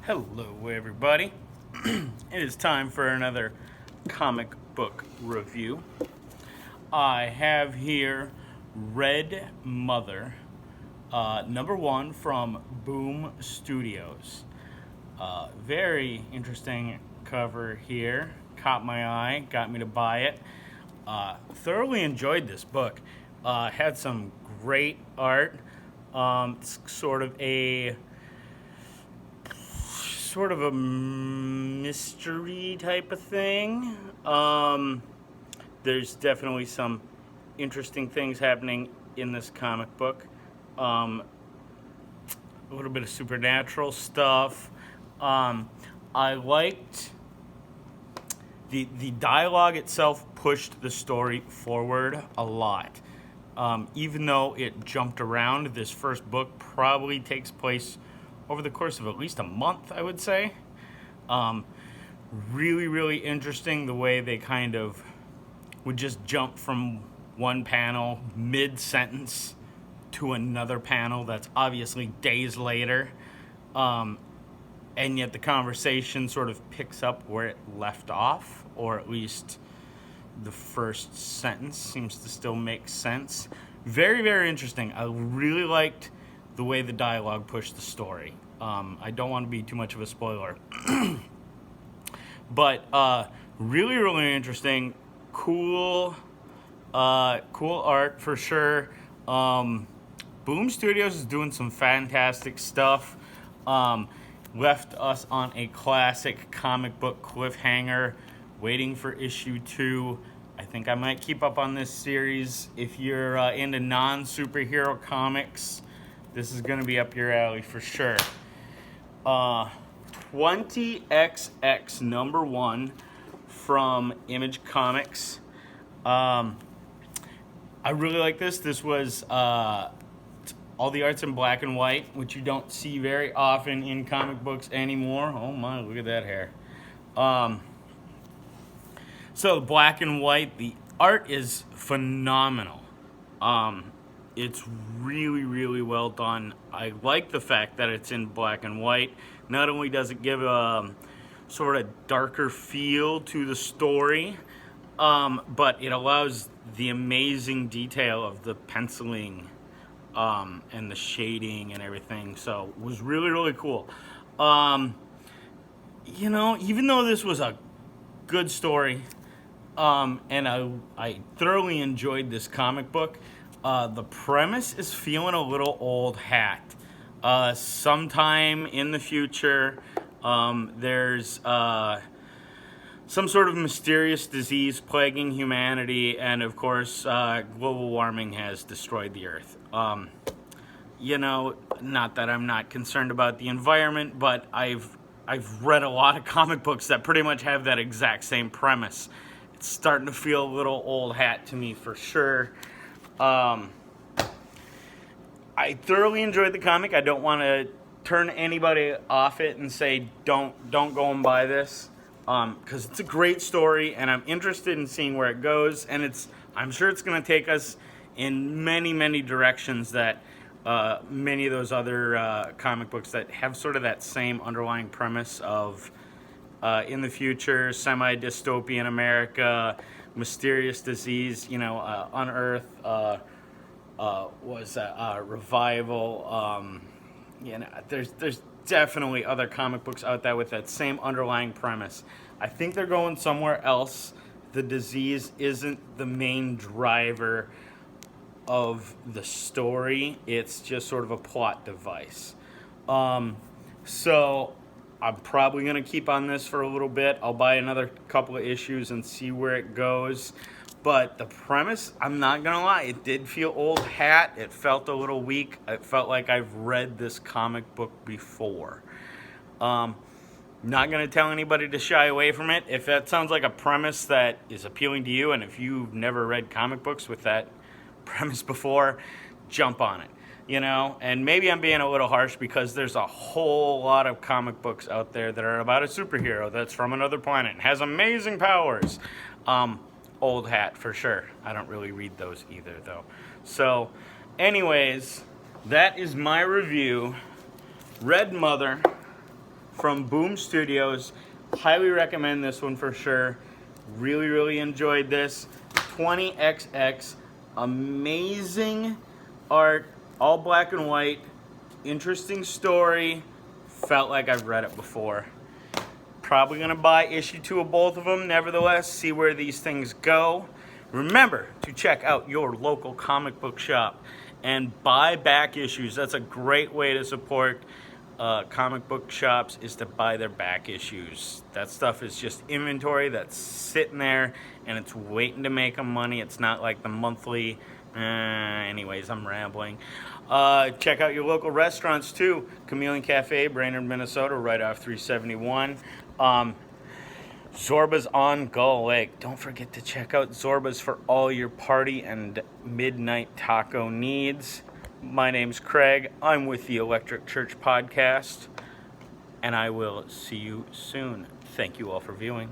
Hello, everybody. It is time for another comic book review. I have here Red Mother, #1 from Boom Studios. Very interesting cover here. Caught my eye, got me to buy it. Thoroughly enjoyed this book. Had some great art. It's sort of a mystery type of thing. There's definitely some interesting things happening in this comic book. A little bit of supernatural stuff. I liked the dialogue itself pushed the story forward a lot. Even though it jumped around, this first book probably takes place over the course of at least a month, I would say. Really, really interesting the way they kind of would just jump from one panel mid-sentence to another panel that's obviously days later. And yet the conversation sort of picks up where it left off, or at least the first sentence seems to still make sense. Very, very interesting. I really liked the way the dialogue pushed the story. I don't want to be too much of a spoiler. But really, really interesting. Cool art for sure. Boom Studios is doing some fantastic stuff. Left us on a classic comic book cliffhanger, waiting for issue 2. I think I might keep up on this series. If you're into non-superhero comics, this is going to be up your alley for sure. 20XX #1 from Image Comics. I really like this. This was all the art's in black and white, which you don't see very often in comic books anymore. Oh my, look at that hair. So black and white, the art is phenomenal. It's really, really well done. I like the fact that it's in black and white. Not only does it give a sort of darker feel to the story, but it allows the amazing detail of the penciling and the shading and everything. So it was really, really cool. Even though this was a good story, and I thoroughly enjoyed this comic book, the premise is feeling a little old hat. Sometime in the future, there's some sort of mysterious disease plaguing humanity, and of course, global warming has destroyed the Earth. Not that I'm not concerned about the environment, but I've read a lot of comic books that pretty much have that exact same premise. It's starting to feel a little old hat to me for sure. I thoroughly enjoyed the comic. I don't want to turn anybody off it and say don't go and buy this, because it's a great story and I'm interested in seeing where it goes, and I'm sure it's going to take us in many, many directions that many of those other comic books that have sort of that same underlying premise of in the future, semi-dystopian America, mysterious disease, unearth, was a revival. There's definitely other comic books out there with that same underlying premise. I think they're going somewhere else. The disease isn't the main driver of the story. It's just sort of a plot device. So I'm probably going to keep on this for a little bit. I'll buy another couple of issues and see where it goes. But the premise, I'm not going to lie, it did feel old hat. It felt a little weak. It felt like I've read this comic book before. Not going to tell anybody to shy away from it. If that sounds like a premise that is appealing to you, and if you've never read comic books with that premise before, jump on it. And maybe I'm being a little harsh because there's a whole lot of comic books out there that are about a superhero that's from another planet and has amazing powers. Old hat for sure. I don't really read those either, though. So, anyways, that is my review. Red Mother from Boom Studios. Highly recommend this one for sure. Really, really enjoyed this. 20XX, amazing art, all black and white, interesting story. Felt like I've read it before. Probably gonna buy issue 2 of both of them. Nevertheless, see where these things go. Remember to check out your local comic book shop and buy back issues. That's a great way to support comic book shops, is to buy their back issues. That stuff is just inventory that's sitting there and it's waiting to make them money. It's not like the monthly. Anyways, I'm rambling. Check out your local restaurants too. Chameleon Cafe, Brainerd, Minnesota, right off 371. Zorba's on Gull Lake. Don't forget to check out Zorba's for all your party and midnight taco needs. My name's Craig. I'm with the Electric Church Podcast, and I will see you soon. Thank you all for viewing.